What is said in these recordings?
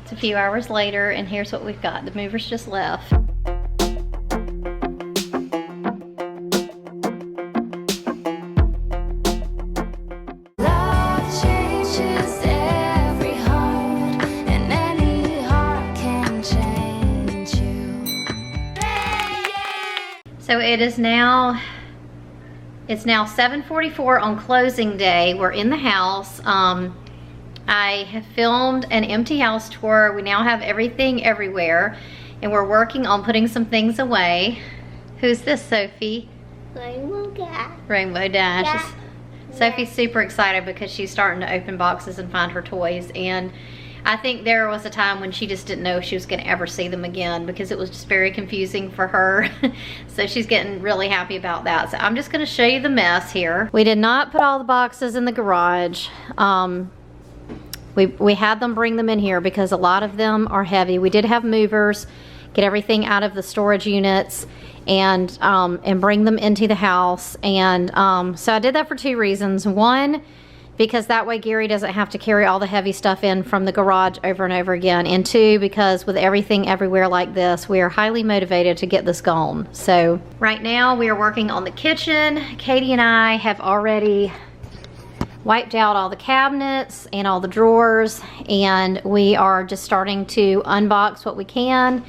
It's a few hours later, and here's what we've got. The movers just left. So it's now 7:44 on closing day. We're in the house. I have filmed an empty house tour. We now have everything everywhere, and we're working on putting some things away. Who's this, Sophie? Rainbow Dash. Rainbow Dash. Yeah. Sophie's super excited because she's starting to open boxes and find her toys, and I think there was a time when she just didn't know if she was going to ever see them again because it was just very confusing for her. So she's getting really happy about that. So I'm just going to show you the mess here. We did not put all the boxes in the garage. We had them bring them in here because a lot of them are heavy. We did have movers get everything out of the storage units and bring them into the house. And so I did that for two reasons. One, because that way Gary doesn't have to carry all the heavy stuff in from the garage over and over again. And two, because with everything everywhere like this, we are highly motivated to get this gone. So right now we are working on the kitchen. Katie and I have already wiped out all the cabinets and all the drawers, and we are just starting to unbox what we can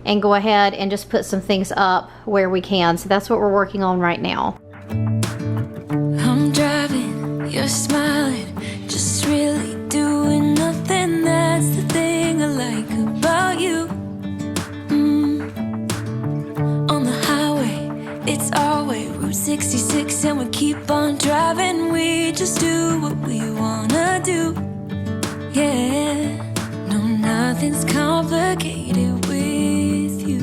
and go ahead and just put some things up where we can. So that's what we're working on right now. I'm driving, you're smiling, just really doing nothing. That's the thing I like about you. On the highway, it's our way, Route 66, and we keep on driving. We just do what we wanna do. Yeah, no, nothing's complicated with you.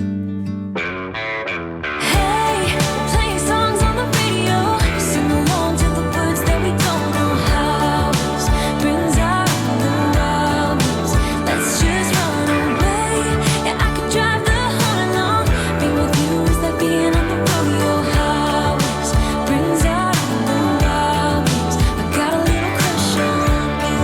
Hey, playing songs on the radio, sing along to the words that we don't know. House brings out the wild moves. Let's just run away. Yeah, I could drive the whole night long. Being with you is like being on the rodeo. House brings out the wild moves. I got a little crush on you.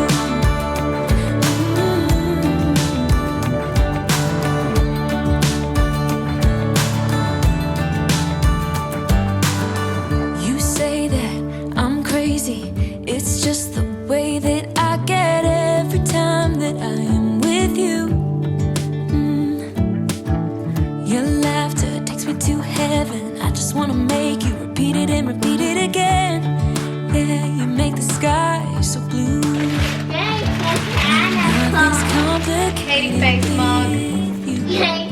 You say that I'm crazy. It's just the way that I get every time that I am with you. Your laughter takes me to heaven. I just wanna make you repeat it and repeat it again. Yeah, you make the sky so blue. Nothing's complicated. Katie face mug. with you. Yay.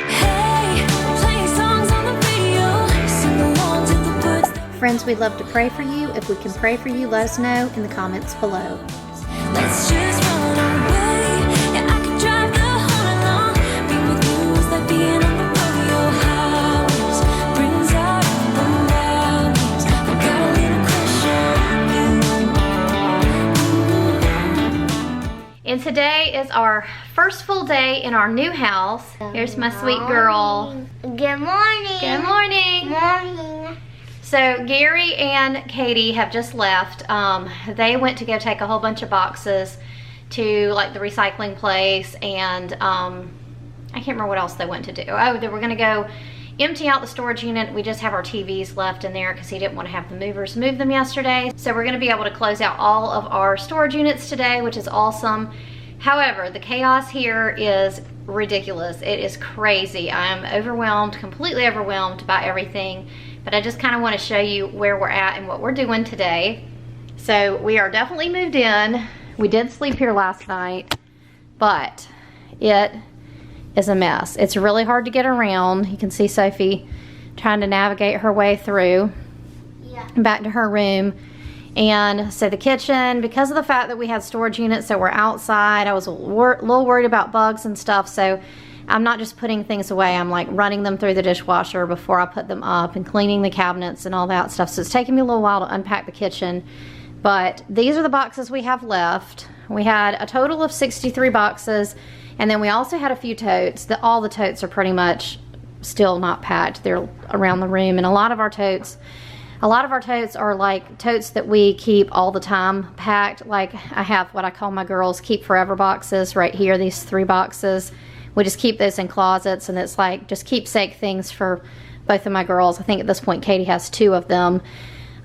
Hey, playing songs on the radio, sing along to the words that Friends, we'd love to pray for you. If we can pray for you, let us know in the comments below. let's just run away. Yeah, I could drive the whole night long. Being with you is like being on the rodeo. House brings out the wild moves. I got a little crush on you. And today is our first full day in our new house. Here's my sweet girl. Good morning. Good morning. Morning. So Gary and Katie have just left. They went to go take a whole bunch of boxes to like the recycling place, and I can't remember what else they went to do. Oh, they were gonna go empty out the storage unit. We just have our TVs left in there because he didn't want to have the movers move them yesterday. So we're gonna be able to close out all of our storage units today, which is awesome. However, the chaos here is ridiculous. It is crazy. I'm overwhelmed, completely overwhelmed by everything. But I just kind of want to show you where we're at and what we're doing today. So we are definitely moved in. We did sleep here last night, but it is a mess. It's really hard to get around. You can see Sophie trying to navigate her way through back to her room. And so the kitchen, because of the fact that we had storage units that were outside, I was a little worried about bugs and stuff. So I'm not just putting things away, I'm like running them through the dishwasher before I put them up and cleaning the cabinets and all that stuff. So it's taking me a little while to unpack the kitchen. But these are the boxes we have left. We had a total of 63 boxes, and then we also had a few totes. All the totes are pretty much still not packed. They're around the room, and a lot of our totes A lot of our totes are like totes that we keep all the time packed. Like I have what I call my girls keep forever boxes right here, these 3 boxes. We just keep those in closets, and it's like just keepsake things for both of my girls. I think at this point Katie has 2 of them.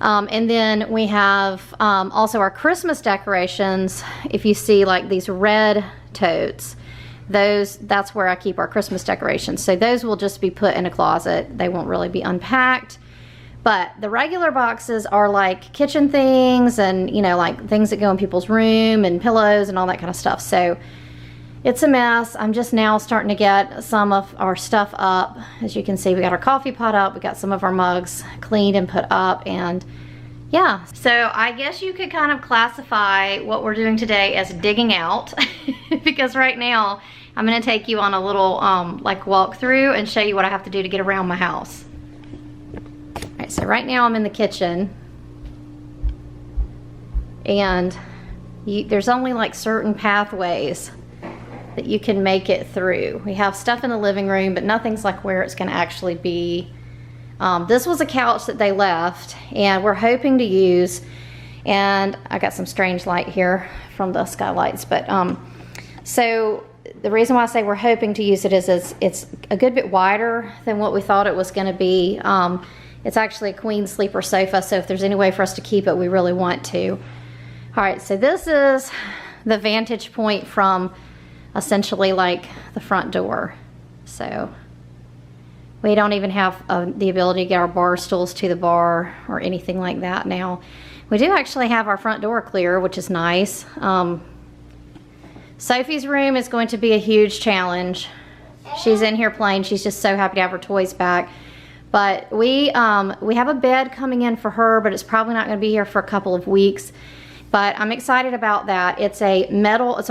And then we have also our Christmas decorations. If you see like these red totes, that's where I keep our Christmas decorations. So those will just be put in a closet. They won't really be unpacked. But the regular boxes are like kitchen things and, you know, like things that go in people's room and pillows and all that kind of stuff. So it's a mess. I'm just now starting to get some of our stuff up. As you can see, we got our coffee pot up. We got some of our mugs cleaned and put up, and yeah. So I guess you could kind of classify what we're doing today as digging out because right now I'm gonna take you on a little like walk through and show you what I have to do to get around my house. All right, so right now I'm in the kitchen, and there's only like certain pathways that you can make it through. We have stuff in the living room, but nothing's like where it's gonna actually be. This was a couch that they left, and we're hoping to use, and I got some strange light here from the skylights, but so the reason why I say we're hoping to use it is it's a good bit wider than what we thought it was gonna be. It's actually a queen sleeper sofa, so if there's any way for us to keep it, we really want to. All right, so this is the vantage point from essentially like the front door. So we don't even have the ability to get our bar stools to the bar or anything like that now. We do actually have our front door clear, which is nice. Sophie's room is going to be a huge challenge. She's in here playing. She's just so happy to have her toys back. But we have a bed coming in for her, but it's probably not going to be here for a couple of weeks. But I'm excited about that. It's a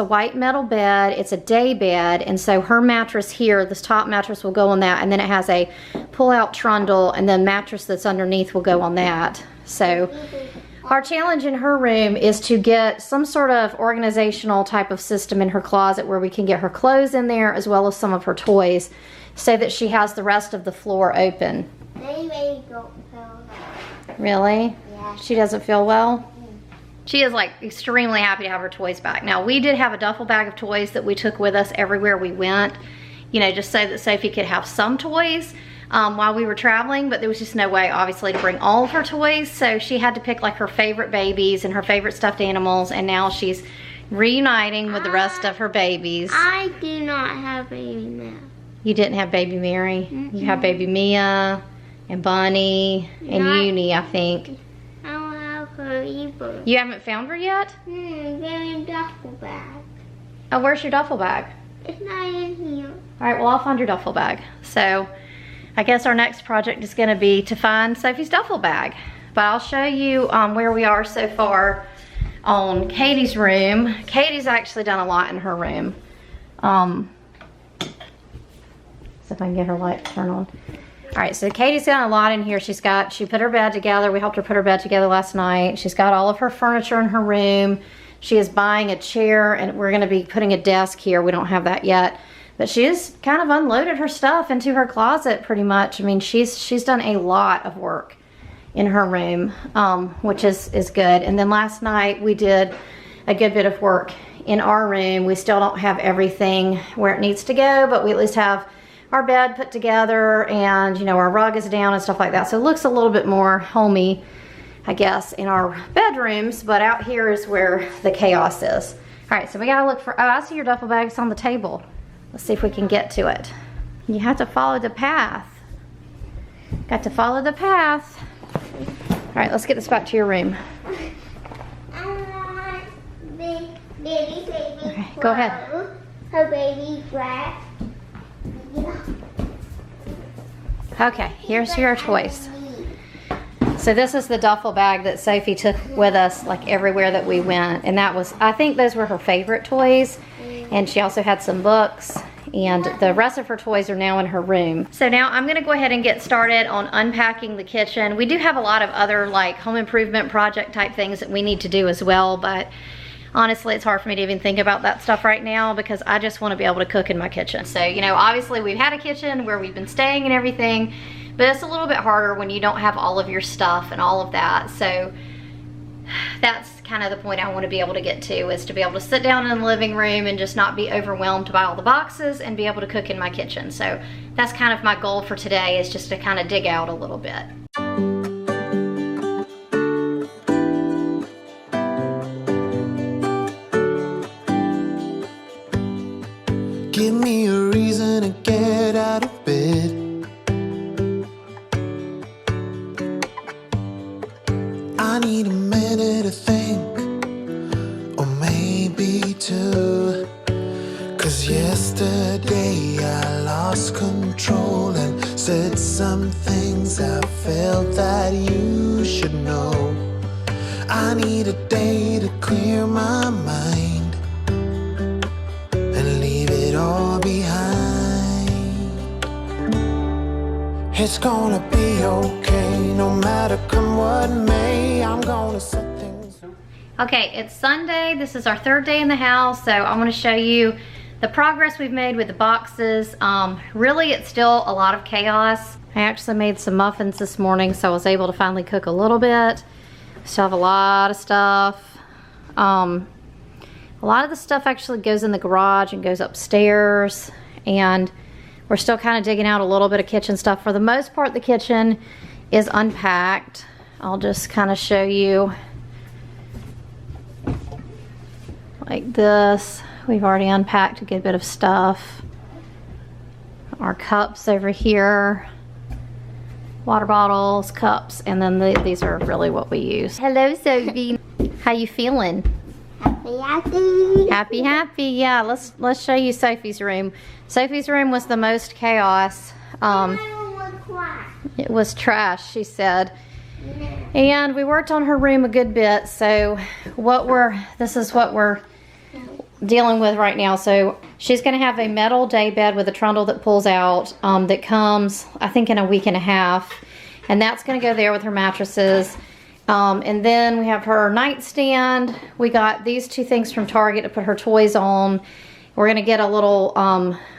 white metal bed. It's a day bed, and so her mattress here, this top mattress will go on that, and then it has a pull-out trundle, and the mattress that's underneath will go on that. So our challenge in her room is to get some sort of organizational type of system in her closet where we can get her clothes in there as well as some of her toys, so that she has the rest of the floor open. Maybe don't feel that. Really? Yeah. She doesn't feel well? She is like extremely happy to have her toys back. Now, we did have a duffel bag of toys that we took with us everywhere we went, you know, just so that Sophie could have some toys while we were traveling, but there was just no way, obviously, to bring all of her toys, so she had to pick like her favorite babies and her favorite stuffed animals, and now she's reuniting with the rest of her babies. I do not have baby now. You didn't have baby Mary? Mm-hmm. You have baby Mia and Bunny and Uni, I think. I don't have her either. You haven't found her yet? They're in duffel bag. Oh, where's your duffel bag? It's not in here. All right, well, I'll find your duffel bag. So I guess our next project is gonna be to find Sophie's duffel bag. But I'll show you where we are so far on Katie's room. Katie's actually done a lot in her room. See if I can get her light to turn on. All right, so Katie's got a lot in here. She put her bed together. We helped her put her bed together last night. She's got all of her furniture in her room. She is buying a chair, and we're gonna be putting a desk here. We don't have that yet. But she has kind of unloaded her stuff into her closet pretty much. I mean, she's done a lot of work in her room, which is good. And then last night we did a good bit of work in our room. We still don't have everything where it needs to go, but we at least have our bed put together, and you know, our rug is down and stuff like that. So it looks a little bit more homey, I guess, in our bedrooms, but out here is where the chaos is. All right, so we gotta look for, oh, I see your duffel bag. It's on the table. Let's see if we can get to it. You have to follow the path. Got to follow the path. All right, let's get this back to your room. I want baby Okay, go ahead. Her baby dress. Okay, here's your toys. So this is the duffel bag that Sophie took with us like everywhere that we went, and that was, I think those were her favorite toys, and she also had some books, and the rest of her toys are now in her room. So now I'm gonna go ahead and get started on unpacking the kitchen. We do have a lot of other like home improvement project type things that we need to do as well, but honestly, it's hard for me to even think about that stuff right now because I just want to be able to cook in my kitchen. So, you know, obviously we've had a kitchen where we've been staying and everything, But it's a little bit harder when you don't have all of your stuff and all of that. So that's kind of the point I want to be able to get to, is to be able to sit down in the living room and just not be overwhelmed by all the boxes and be able to cook in my kitchen. So that's kind of my goal for today, is just to kind of dig out a little bit. Give me a reason to get out of bed. I need a minute to think, or maybe two. 'Cause yesterday I lost control and said some things I felt that you should know. I need a day to clear my mind and leave it all behind. It's gonna be okay, no matter come what may. I'm gonna set things. Okay, it's Sunday. This is our third day in the house, so I want to show you the progress we've made with the boxes. Really, it's still a lot of chaos. I actually made some muffins this morning, so I was able to finally cook a little bit. Still have a lot of stuff. A lot of the stuff actually goes in the garage and goes upstairs, and we're still kind of digging out a little bit of kitchen stuff. For the most part, the kitchen is unpacked. I'll just kind of show you like this. We've already unpacked a good bit of stuff. Our cups over here, water bottles, cups, and then these are really what we use. Hello, Sophie. How you feeling? Happy. Happy. Yeah, let's show you Sophie's room. Sophie's room was the most chaos. It was trash, she said. And we worked on her room a good bit, so this is what we're dealing with right now. So she's going to have a metal day bed with a trundle that pulls out, that comes, I think, in a week and a half, and that's going to go there with her mattresses. And then we have her nightstand. We got these two things from Target to put her toys on. We're going to get a little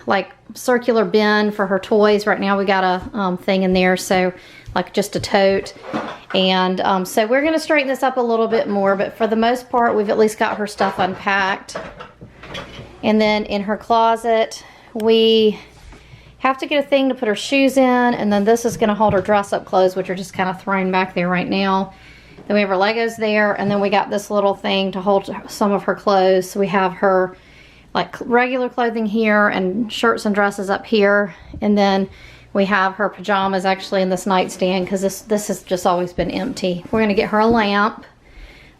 like circular bin for her toys. Right now we got a thing in there, so like just a tote. And so we're going to straighten this up a little bit more, but for the most part we've at least got her stuff unpacked. And then in her closet we have to get a thing to put her shoes in, and then this is going to hold her dress up clothes, which are just kind of thrown back there right now. Then we have her Legos there, and then we got this little thing to hold some of her clothes. So we have her like regular clothing here and shirts and dresses up here, and then we have her pajamas actually in this nightstand, because this has just always been empty. We're gonna get her a lamp,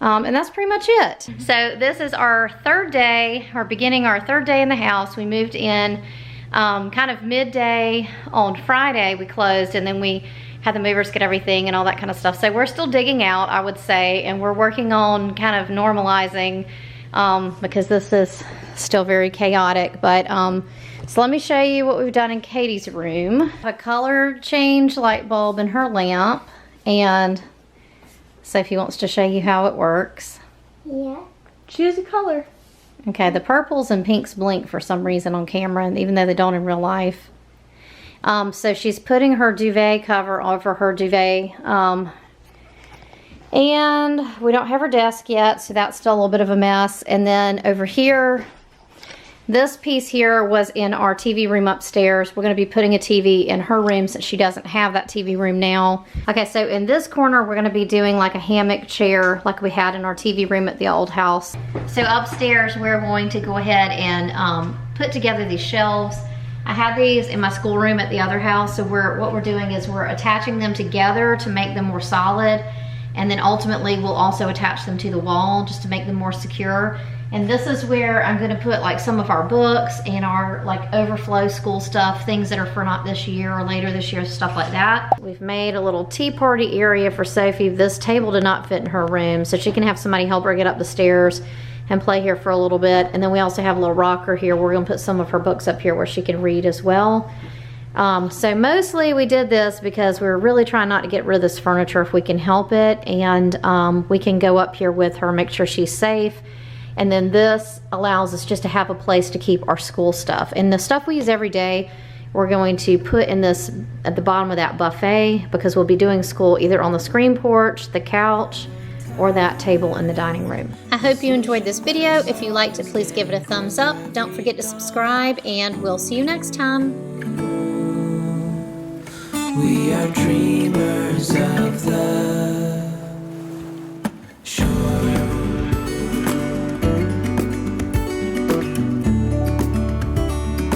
and that's pretty much it. So this is our third day, or beginning our third day in the house. We moved in kind of midday on Friday. We closed, and then we had the movers get everything and all that kind of stuff. So we're still digging out, I would say, and we're working on kind of normalizing, because this is still very chaotic. But so let me show you what we've done in Katie's room. A color change light bulb in her lamp, and Sophie wants to show you how it works. Yeah. Choose a color. Okay, the purples and pinks blink for some reason on camera, and even though they don't in real life. So she's putting her duvet cover over her duvet, and we don't have her desk yet, so that's still a little bit of a mess. And then over here, this piece here was in our TV room upstairs. We're going to be putting a TV in her room since she doesn't have that TV room now. Okay, so in this corner, we're going to be doing like a hammock chair like we had in our TV room at the old house. So upstairs, we're going to go ahead and put together these shelves. I had these in my schoolroom at the other house, so what we're doing is we're attaching them together to make them more solid, and then ultimately we'll also attach them to the wall just to make them more secure. And this is where I'm gonna put like some of our books and our like overflow school stuff, things that are for not this year or later this year, stuff like that. We've made a little tea party area for Sophie. This table did not fit in her room, so she can have somebody help her get up the stairs and play here for a little bit. And then we also have a little rocker here. We're gonna put some of her books up here where she can read as well. So mostly we did this because we were really trying not to get rid of this furniture if we can help it. And we can go up here with her, make sure she's safe. And then this allows us just to have a place to keep our school stuff. And the stuff we use every day, we're going to put in this at the bottom of that buffet, because we'll be doing school either on the screen porch, the couch, or that table in the dining room. I hope you enjoyed this video. If you liked it, please give it a thumbs up. Don't forget to subscribe, and we'll see you next time. We are dreamers of the